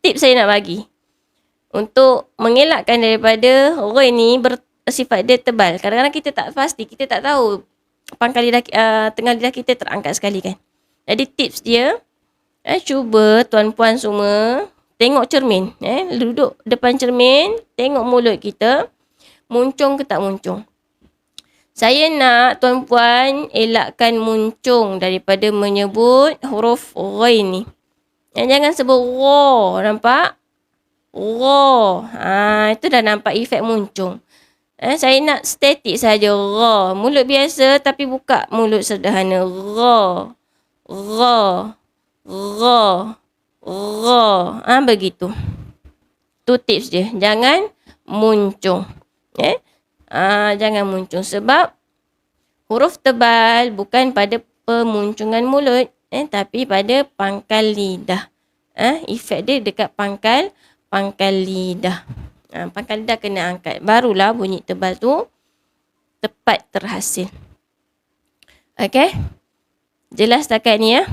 Tips saya nak bagi. Untuk mengelakkan daripada orang ni bersifat dia tebal. Kadang-kadang kita tak pasti, kita tak tahu pangkal lidah, tengah lidah kita terangkat sekali kan. Jadi tips dia, cuba tuan-puan semua tengok cermin. Duduk depan cermin, tengok mulut kita, muncung ke tak muncung. Saya nak tuan-puan elakkan muncung daripada menyebut huruf ghain ni. Jangan sebut ra, nampak? Ra. Itu dah nampak efek muncung. Saya nak statik saja ra. Mulut biasa tapi buka mulut sederhana. Ra. Begitu. Tu tips dia. Jangan muncung. Jangan muncung sebab huruf tebal bukan pada pemunculkan mulut, tapi pada pangkal lidah. Efek dia dekat pangkal lidah. Pangkal lidah kena angkat. Barulah bunyi tebal tu tepat terhasil. Okey? Jelas setakat ni ya?